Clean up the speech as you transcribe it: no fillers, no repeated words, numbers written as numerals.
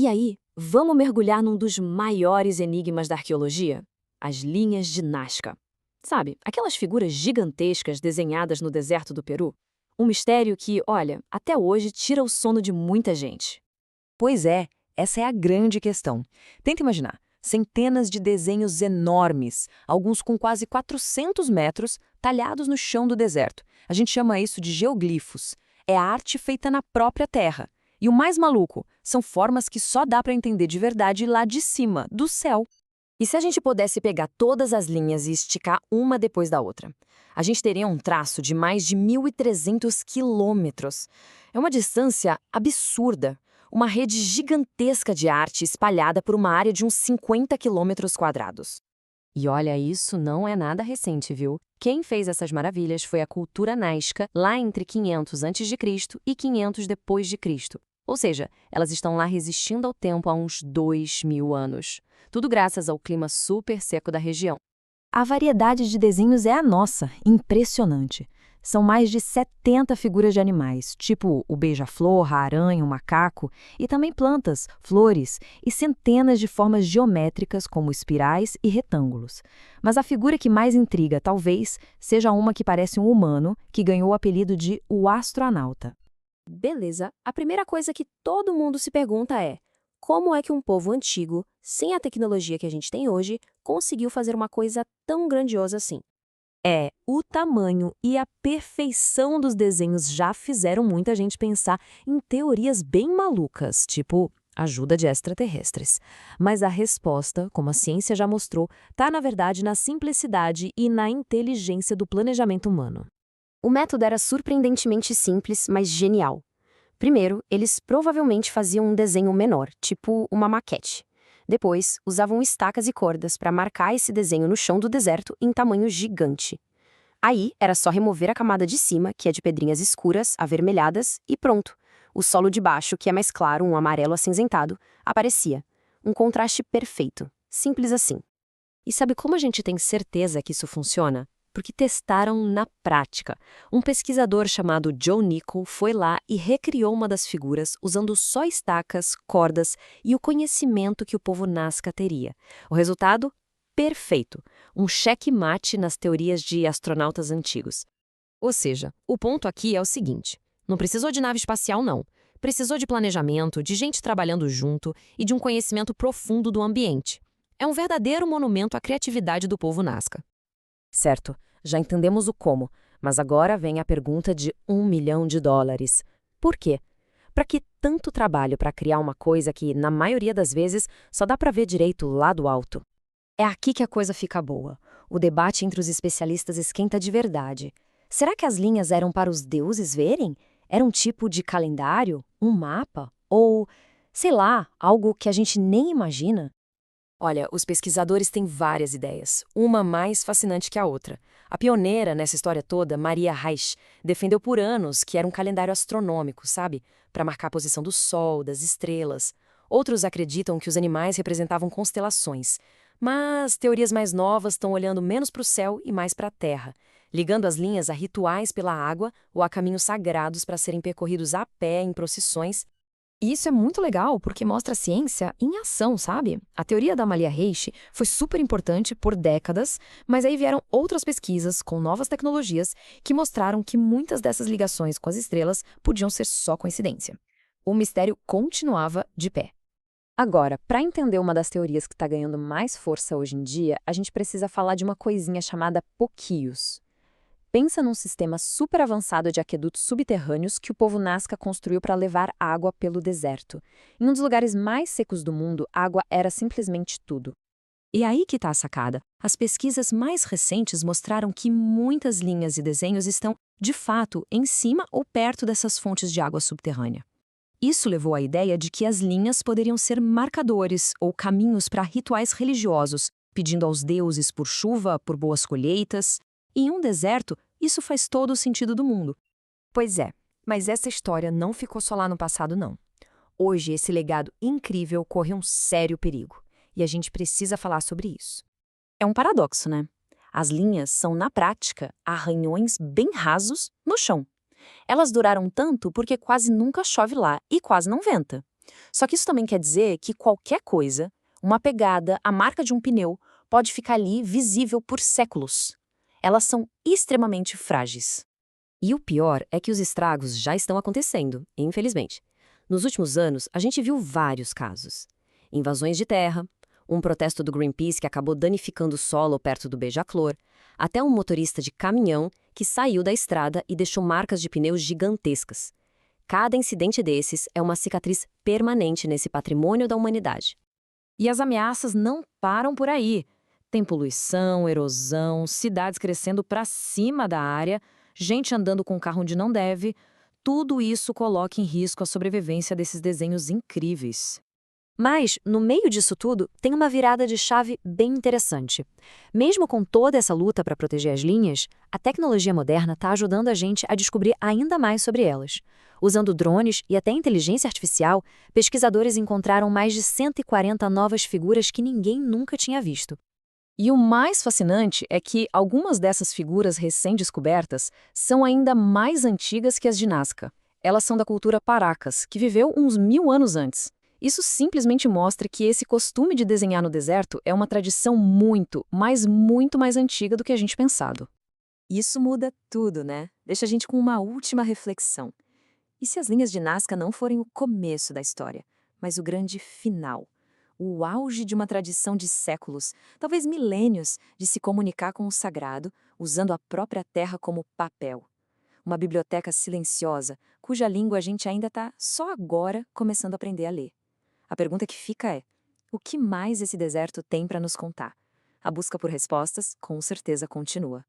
E aí, vamos mergulhar num dos maiores enigmas da arqueologia? As linhas de Nazca. Sabe, aquelas figuras gigantescas desenhadas no deserto do Peru? Um mistério que, olha, até hoje tira o sono de muita gente. Pois é, essa é a grande questão. Tenta imaginar, centenas de desenhos enormes, alguns com quase 400 metros, talhados no chão do deserto. A gente chama isso de geoglifos. É a arte feita na própria terra. E o mais maluco, são formas que só dá para entender de verdade lá de cima, do céu. E se a gente pudesse pegar todas as linhas e esticar uma depois da outra? A gente teria um traço de mais de 1.300 quilômetros. É uma distância absurda. Uma rede gigantesca de arte espalhada por uma área de uns 50 quilômetros quadrados. E olha, isso não é nada recente, viu? Quem fez essas maravilhas foi a cultura Nazca, lá entre 500 a.C. e 500 depois de Cristo. Ou seja, elas estão lá resistindo ao tempo há uns 2.000 anos. Tudo graças ao clima super seco da região. A variedade de desenhos é a nossa, impressionante. São mais de 70 figuras de animais, tipo o beija-flor, a aranha, o macaco, e também plantas, flores e centenas de formas geométricas como espirais e retângulos. Mas a figura que mais intriga, talvez, seja uma que parece um humano, que ganhou o apelido de o astronauta. Beleza, a primeira coisa que todo mundo se pergunta é: como é que um povo antigo, sem a tecnologia que a gente tem hoje, conseguiu fazer uma coisa tão grandiosa assim? O tamanho e a perfeição dos desenhos já fizeram muita gente pensar em teorias bem malucas, tipo ajuda de extraterrestres. Mas a resposta, como a ciência já mostrou, está na verdade na simplicidade e na inteligência do planejamento humano. O método era surpreendentemente simples, mas genial. Primeiro, eles provavelmente faziam um desenho menor, tipo uma maquete. Depois, usavam estacas e cordas para marcar esse desenho no chão do deserto em tamanho gigante. Aí, era só remover a camada de cima, que é de pedrinhas escuras, avermelhadas, e pronto. O solo de baixo, que é mais claro, um amarelo acinzentado, aparecia. Um contraste perfeito. Simples assim. E sabe como a gente tem certeza que isso funciona? Porque testaram na prática. Um pesquisador chamado Joe Nickell foi lá e recriou uma das figuras usando só estacas, cordas e o conhecimento que o povo Nazca teria. O resultado? Perfeito. Um checkmate nas teorias de astronautas antigos. Ou seja, o ponto aqui é o seguinte: não precisou de nave espacial, não. Precisou de planejamento, de gente trabalhando junto e de um conhecimento profundo do ambiente. É um verdadeiro monumento à criatividade do povo Nazca. Certo, já entendemos o como, mas agora vem a pergunta de $1 milhão. Por quê? Para que tanto trabalho para criar uma coisa que, na maioria das vezes, só dá para ver direito lá do alto? É aqui que a coisa fica boa. O debate entre os especialistas esquenta de verdade. Será que as linhas eram para os deuses verem? Era um tipo de calendário? Um mapa? Ou, sei lá, algo que a gente nem imagina? Olha, os pesquisadores têm várias ideias, uma mais fascinante que a outra. A pioneira nessa história toda, Maria Reich, defendeu por anos que era um calendário astronômico, sabe? Para marcar a posição do Sol, das estrelas. Outros acreditam que os animais representavam constelações. Mas teorias mais novas estão olhando menos para o céu e mais para a Terra, ligando as linhas a rituais pela água ou a caminhos sagrados para serem percorridos a pé em procissões. E isso é muito legal porque mostra a ciência em ação, sabe? A teoria da Maria Reich foi super importante por décadas, mas aí vieram outras pesquisas com novas tecnologias que mostraram que muitas dessas ligações com as estrelas podiam ser só coincidência. O mistério continuava de pé. Agora, para entender uma das teorias que está ganhando mais força hoje em dia, a gente precisa falar de uma coisinha chamada Poquios. Pensa num sistema super avançado de aquedutos subterrâneos que o povo Nazca construiu para levar água pelo deserto. Em um dos lugares mais secos do mundo, água era simplesmente tudo. E aí que está a sacada. As pesquisas mais recentes mostraram que muitas linhas e desenhos estão, de fato, em cima ou perto dessas fontes de água subterrânea. Isso levou à ideia de que as linhas poderiam ser marcadores ou caminhos para rituais religiosos, pedindo aos deuses por chuva, por boas colheitas. E em um deserto, isso faz todo o sentido do mundo. Pois é, mas essa história não ficou só lá no passado, não. Hoje, esse legado incrível corre um sério perigo. E a gente precisa falar sobre isso. É um paradoxo, né? As linhas são, na prática, arranhões bem rasos no chão. Elas duraram tanto porque quase nunca chove lá e quase não venta. Só que isso também quer dizer que qualquer coisa, uma pegada, a marca de um pneu, pode ficar ali visível por séculos. Elas são extremamente frágeis. E o pior é que os estragos já estão acontecendo, infelizmente. Nos últimos anos, a gente viu vários casos. Invasões de terra, um protesto do Greenpeace que acabou danificando o solo perto do Beija-Flor, até um motorista de caminhão que saiu da estrada e deixou marcas de pneus gigantescas. Cada incidente desses é uma cicatriz permanente nesse patrimônio da humanidade. E as ameaças não param por aí. Tem poluição, erosão, cidades crescendo para cima da área, gente andando com carro onde não deve. Tudo isso coloca em risco a sobrevivência desses desenhos incríveis. Mas, no meio disso tudo, tem uma virada de chave bem interessante. Mesmo com toda essa luta para proteger as linhas, a tecnologia moderna está ajudando a gente a descobrir ainda mais sobre elas. Usando drones e até inteligência artificial, pesquisadores encontraram mais de 140 novas figuras que ninguém nunca tinha visto. E o mais fascinante é que algumas dessas figuras recém-descobertas são ainda mais antigas que as de Nazca. Elas são da cultura Paracas, que viveu uns 1000 anos antes. Isso simplesmente mostra que esse costume de desenhar no deserto é uma tradição muito, mas muito mais antiga do que a gente pensado. Isso muda tudo, né? Deixa a gente com uma última reflexão. E se as linhas de Nazca não forem o começo da história, mas o grande final? O auge de uma tradição de séculos, talvez milênios, de se comunicar com o sagrado, usando a própria terra como papel. Uma biblioteca silenciosa, cuja língua a gente ainda está só agora começando a aprender a ler. A pergunta que fica é: o que mais esse deserto tem para nos contar? A busca por respostas, com certeza, continua.